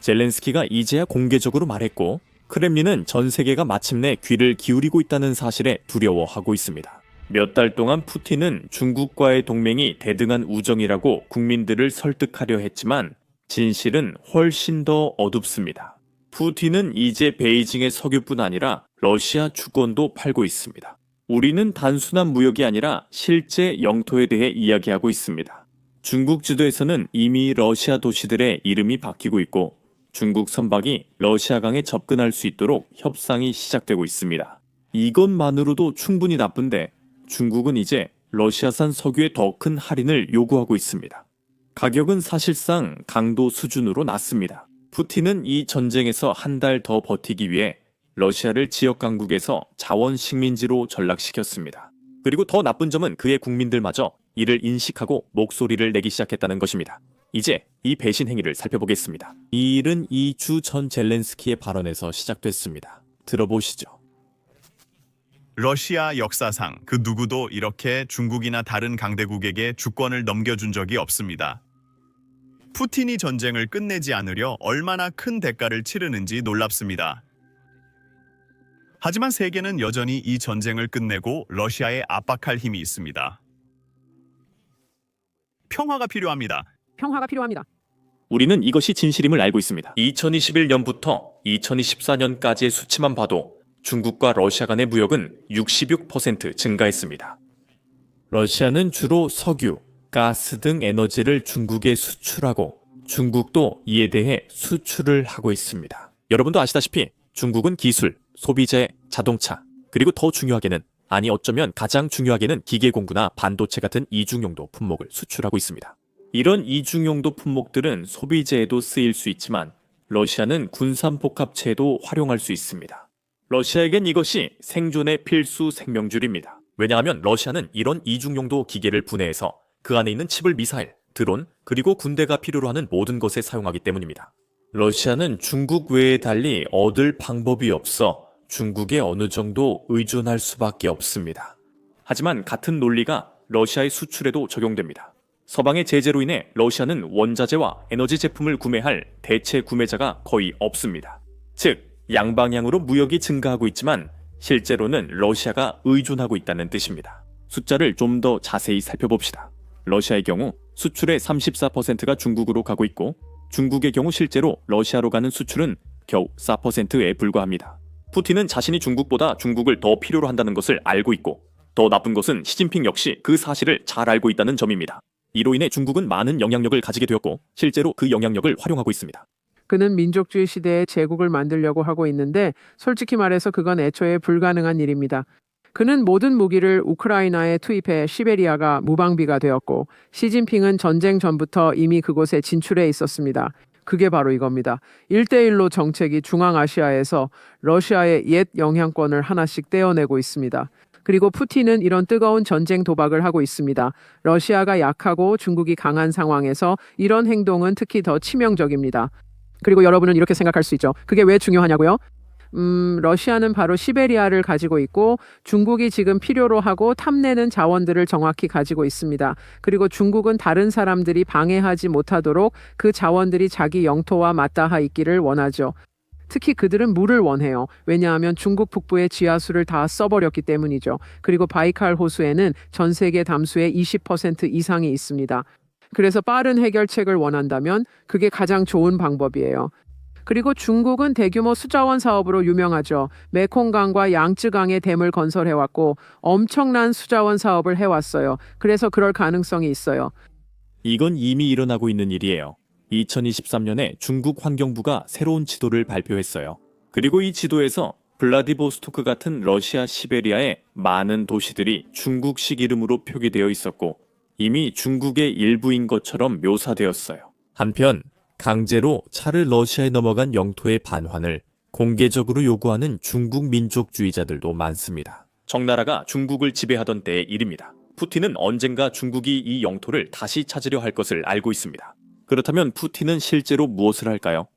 젤렌스키가 이제야 공개적으로 말했고 크렘린은 전 세계가 마침내 귀를 기울이고 있다는 사실에 두려워하고 있습니다. 몇 달 동안 푸틴은 중국과의 동맹이 대등한 우정이라고 국민들을 설득하려 했지만 진실은 훨씬 더 어둡습니다. 푸틴은 이제 베이징의 석유뿐 아니라 러시아 주권도 팔고 있습니다. 우리는 단순한 무역이 아니라 실제 영토에 대해 이야기하고 있습니다. 중국 지도에서는 이미 러시아 도시들의 이름이 바뀌고 있고 중국 선박이 러시아강에 접근할 수 있도록 협상이 시작되고 있습니다. 이것만으로도 충분히 나쁜데 중국은 이제 러시아산 석유에 더 큰 할인을 요구하고 있습니다. 가격은 사실상 강도 수준으로 낮습니다. 푸틴은 이 전쟁에서 한 달 더 버티기 위해 러시아를 지역 강국에서 자원 식민지로 전락시켰습니다. 그리고 더 나쁜 점은 그의 국민들마저 이를 인식하고 목소리를 내기 시작했다는 것입니다. 이제 이 배신 행위를 살펴보겠습니다. 이 일은 2주 전 젤렌스키의 발언에서 시작됐습니다. 들어보시죠. 러시아 역사상 그 누구도 이렇게 중국이나 다른 강대국에게 주권을 넘겨준 적이 없습니다. 푸틴이 전쟁을 끝내지 않으려 얼마나 큰 대가를 치르는지 놀랍습니다. 하지만 세계는 여전히 이 전쟁을 끝내고 러시아에 압박할 힘이 있습니다. 평화가 필요합니다. 평화가 필요합니다. 우리는 이것이 진실임을 알고 있습니다. 2021년부터 2024년까지의 수치만 봐도 중국과 러시아 간의 무역은 66% 증가했습니다. 러시아는 주로 석유, 가스 등 에너지를 중국에 수출하고 중국도 이에 대해 수출을 하고 있습니다. 여러분도 아시다시피 중국은 기술, 소비재, 자동차, 그리고 더 중요하게는 어쩌면 가장 중요하게는 기계공구나 반도체 같은 이중용도 품목을 수출하고 있습니다. 이런 이중용도 품목들은 소비재에도 쓰일 수 있지만 러시아는 군산복합체에도 활용할 수 있습니다. 러시아에겐 이것이 생존의 필수 생명줄입니다. 왜냐하면 러시아는 이런 이중용도 기계를 분해해서 그 안에 있는 칩을 미사일, 드론, 그리고 군대가 필요로 하는 모든 것에 사용하기 때문입니다. 러시아는 중국 외에 달리 얻을 방법이 없어 중국에 어느 정도 의존할 수밖에 없습니다. 하지만 같은 논리가 러시아의 수출에도 적용됩니다. 서방의 제재로 인해 러시아는 원자재와 에너지 제품을 구매할 대체 구매자가 거의 없습니다. 즉, 양방향으로 무역이 증가하고 있지만 실제로는 러시아가 의존하고 있다는 뜻입니다. 숫자를 좀 더 자세히 살펴봅시다. 러시아의 경우 수출의 34%가 중국으로 가고 있고 중국의 경우 실제로 러시아로 가는 수출은 겨우 4%에 불과합니다. 푸틴은 자신이 중국보다 중국을 더 필요로 한다는 것을 알고 있고 더 나쁜 것은 시진핑 역시 그 사실을 잘 알고 있다는 점입니다. 이로 인해 중국은 많은 영향력을 가지게 되었고 실제로 그 영향력을 활용하고 있습니다. 그는 민족주의 시대에 제국을 만들려고 하고 있는데 솔직히 말해서 그건 애초에 불가능한 일입니다. 그는 모든 무기를 우크라이나에 투입해 시베리아가 무방비가 되었고 시진핑은 전쟁 전부터 이미 그곳에 진출해 있었습니다. 그게 바로 이겁니다. 1대1로 정책이 중앙아시아에서 러시아의 옛 영향권을 하나씩 떼어내고 있습니다. 그리고 푸틴은 이런 뜨거운 전쟁 도박을 하고 있습니다. 러시아가 약하고 중국이 강한 상황에서 이런 행동은 특히 더 치명적입니다. 그리고 여러분은 이렇게 생각할 수 있죠. 그게 왜 중요하냐고요? 러시아는 바로 시베리아를 가지고 있고 중국이 지금 필요로 하고 탐내는 자원들을 정확히 가지고 있습니다. 그리고 중국은 다른 사람들이 방해하지 못하도록 그 자원들이 자기 영토와 맞닿아 있기를 원하죠. 특히 그들은 물을 원해요. 왜냐하면 중국 북부의 지하수를 다 써버렸기 때문이죠. 그리고 바이칼 호수에는 전 세계 담수의 20% 이상이 있습니다. 그래서 빠른 해결책을 원한다면 그게 가장 좋은 방법이에요. 그리고 중국은 대규모 수자원 사업으로 유명하죠. 메콩강과 양쯔강에 댐을 건설해왔고 엄청난 수자원 사업을 해왔어요. 그래서 그럴 가능성이 있어요. 이건 이미 일어나고 있는 일이에요. 2023년에 중국 환경부가 새로운 지도를 발표했어요. 그리고 이 지도에서 블라디보스토크 같은 러시아 시베리아의 많은 도시들이 중국식 이름으로 표기되어 있었고 이미 중국의 일부인 것처럼 묘사되었어요. 한편 강제로 차를 러시아에 넘어간 영토의 반환을 공개적으로 요구하는 중국 민족주의자들도 많습니다. 청나라가 중국을 지배하던 때의 일입니다. 푸틴은 언젠가 중국이 이 영토를 다시 찾으려 할 것을 알고 있습니다. 그렇다면 푸틴은 실제로 무엇을 할까요?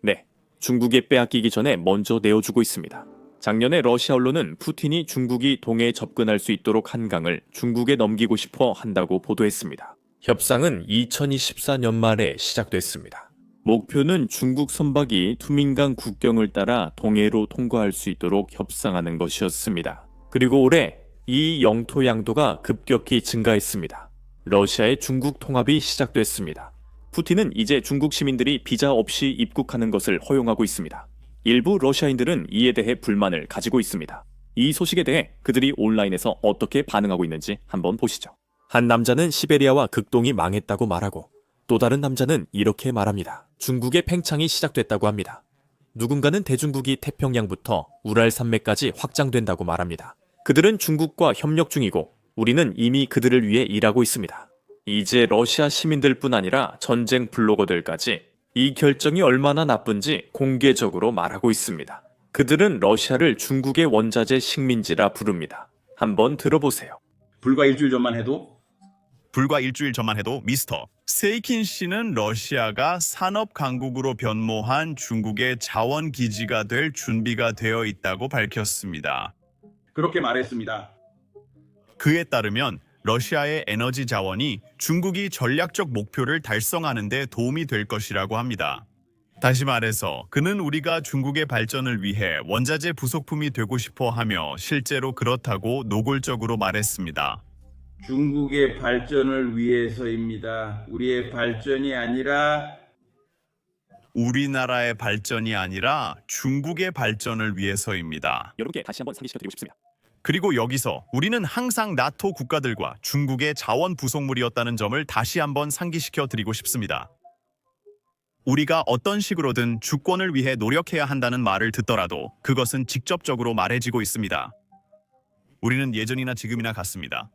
네, 중국에 빼앗기기 전에 먼저 내어주고 있습니다. 작년에 러시아 언론은 푸틴이 중국이 동해에 접근할 수 있도록 한 강을 중국에 넘기고 싶어 한다고 보도했습니다. 협상은 2024년 말에 시작됐습니다. 목표는 중국 선박이 투민강 국경을 따라 동해로 통과할 수 있도록 협상하는 것이었습니다. 그리고 올해 이 영토 양도가 급격히 증가했습니다. 러시아의 중국 통합이 시작됐습니다. 푸틴은 이제 중국 시민들이 비자 없이 입국하는 것을 허용하고 있습니다. 일부 러시아인들은 이에 대해 불만을 가지고 있습니다. 이 소식에 대해 그들이 온라인에서 어떻게 반응하고 있는지 한번 보시죠. 한 남자는 시베리아와 극동이 망했다고 말하고 또 다른 남자는 이렇게 말합니다. 중국의 팽창이 시작됐다고 합니다. 누군가는 대중국이 태평양부터 우랄 산맥까지 확장된다고 말합니다. 그들은 중국과 협력 중이고 우리는 이미 그들을 위해 일하고 있습니다. 이제 러시아 시민들뿐 아니라 전쟁 블로거들까지 이 결정이 얼마나 나쁜지 공개적으로 말하고 있습니다. 그들은 러시아를 중국의 원자재 식민지라 부릅니다. 한번 들어보세요. 불과 일주일 전만 해도 미스터 세이킨 씨는 러시아가 산업 강국으로 변모한 중국의 자원 기지가 될 준비가 되어 있다고 밝혔습니다. 그렇게 말했습니다. 그에 따르면 러시아의 에너지 자원이 중국이 전략적 목표를 달성하는 데 도움이 될 것이라고 합니다. 다시 말해서 그는 우리가 중국의 발전을 위해 원자재 부속품이 되고 싶어 하며 실제로 그렇다고 노골적으로 말했습니다. 중국의 발전을 위해서입니다. 우리의 발전이 아니라 우리나라의 발전이 아니라 중국의 발전을 위해서입니다. 여러분께 다시 한번 상기시켜드리고 싶습니다. 그리고 여기서 우리는 항상 나토 국가들과 중국의 자원 부속물이었다는 점을 다시 한번 상기시켜 드리고 싶습니다. 우리가 어떤 식으로든 주권을 위해 노력해야 한다는 말을 듣더라도 그것은 직접적으로 말해지고 있습니다. 우리는 예전이나 지금이나 같습니다.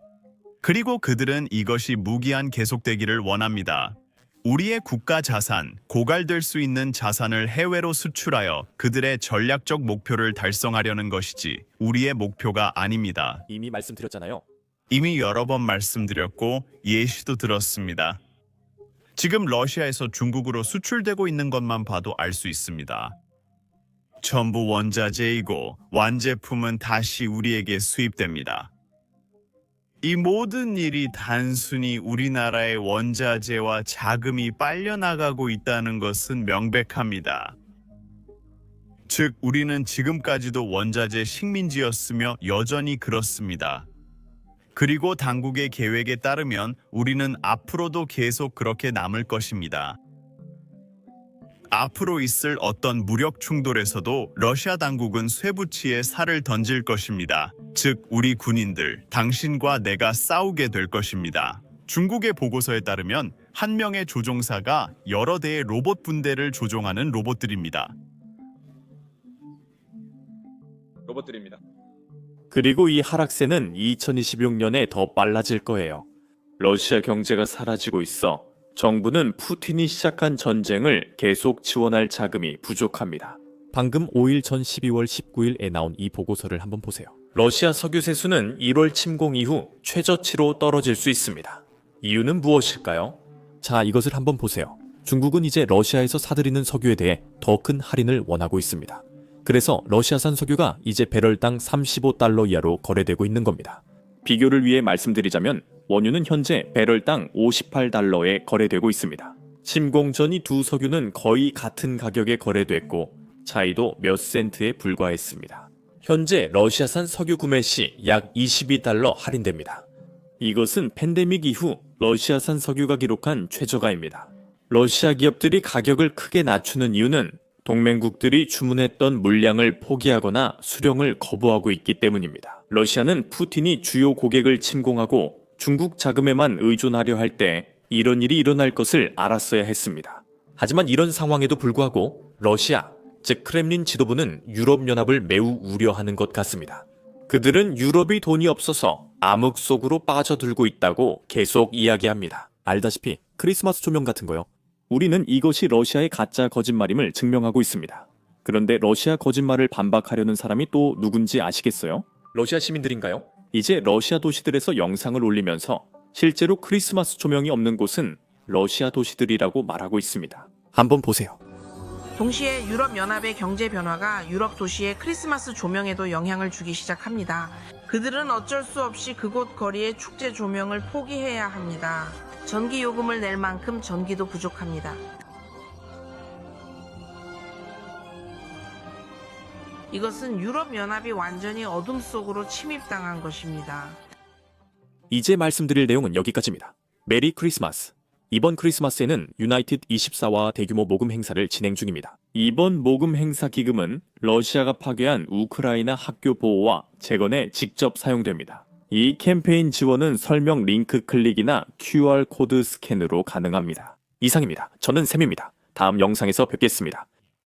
그리고 그들은 이것이 무기한 계속되기를 원합니다. 우리의 국가 자산, 고갈될 수 있는 자산을 해외로 수출하여 그들의 전략적 목표를 달성하려는 것이지 우리의 목표가 아닙니다. 이미 말씀드렸잖아요. 이미 여러 번 말씀드렸고 예시도 들었습니다. 지금 러시아에서 중국으로 수출되고 있는 것만 봐도 알 수 있습니다. 전부 원자재이고 완제품은 다시 우리에게 수입됩니다. 이 모든 일이 단순히 우리나라의 원자재와 자금이 빨려나가고 있다는 것은 명백합니다. 즉, 우리는 지금까지도 원자재 식민지였으며 여전히 그렇습니다. 그리고 당국의 계획에 따르면 우리는 앞으로도 계속 그렇게 남을 것입니다. 앞으로 있을 어떤 무력 충돌에서도 러시아 당국은 쇠붙이에 살을 던질 것입니다. 즉, 우리 군인들, 당신과 내가 싸우게 될 것입니다. 중국의 보고서에 따르면 한 명의 조종사가 여러 대의 로봇 분대를 조종하는 로봇들입니다. 그리고 이 하락세는 2026년에 더 빨라질 거예요. 러시아 경제가 사라지고 있어 정부는 푸틴이 시작한 전쟁을 계속 지원할 자금이 부족합니다. 방금 5일 전 12월 19일에 나온 이 보고서를 한번 보세요. 러시아 석유 세수는 1월 침공 이후 최저치로 떨어질 수 있습니다. 이유는 무엇일까요? 자, 이것을 한번 보세요. 중국은 이제 러시아에서 사들이는 석유에 대해 더 큰 할인을 원하고 있습니다. 그래서 러시아산 석유가 이제 배럴당 35달러 이하로 거래되고 있는 겁니다. 비교를 위해 말씀드리자면 원유는 현재 배럴당 58달러에 거래되고 있습니다. 침공 전 이 두 석유는 거의 같은 가격에 거래됐고 차이도 몇 센트에 불과했습니다. 현재 러시아산 석유 구매 시 약 22달러 할인됩니다. 이것은 팬데믹 이후 러시아산 석유가 기록한 최저가입니다. 러시아 기업들이 가격을 크게 낮추는 이유는 동맹국들이 주문했던 물량을 포기하거나 수령을 거부하고 있기 때문입니다. 러시아는 푸틴이 주요 고객을 침공하고 중국 자금에만 의존하려 할 때 이런 일이 일어날 것을 알았어야 했습니다. 하지만 이런 상황에도 불구하고 러시아, 즉 크렘린 지도부는 유럽연합을 매우 우려하는 것 같습니다. 그들은 유럽이 돈이 없어서 암흑 속으로 빠져들고 있다고 계속 이야기합니다. 알다시피 크리스마스 조명 같은 거요. 우리는 이것이 러시아의 가짜 거짓말임을 증명하고 있습니다. 그런데 러시아 거짓말을 반박하려는 사람이 또 누군지 아시겠어요? 러시아 시민들인가요? 이제 러시아 도시들에서 영상을 올리면서 실제로 크리스마스 조명이 없는 곳은 러시아 도시들이라고 말하고 있습니다. 한번 보세요. 동시에 유럽연합의 경제 변화가 유럽 도시의 크리스마스 조명에도 영향을 주기 시작합니다. 그들은 어쩔 수 없이 그곳 거리의 축제 조명을 포기해야 합니다. 전기 요금을 낼 만큼 전기도 부족합니다. 이것은 유럽연합이 완전히 어둠 속으로 침입당한 것입니다. 이제 말씀드릴 내용은 여기까지입니다. 메리 크리스마스. 이번 크리스마스에는 유나이티드 24와 대규모 모금 행사를 진행 중입니다. 이번 모금 행사 기금은 러시아가 파괴한 우크라이나 학교 보호와 재건에 직접 사용됩니다. 이 캠페인 지원은 설명 링크 클릭이나 QR 코드 스캔으로 가능합니다. 이상입니다. 저는 샘입니다. 다음 영상에서 뵙겠습니다.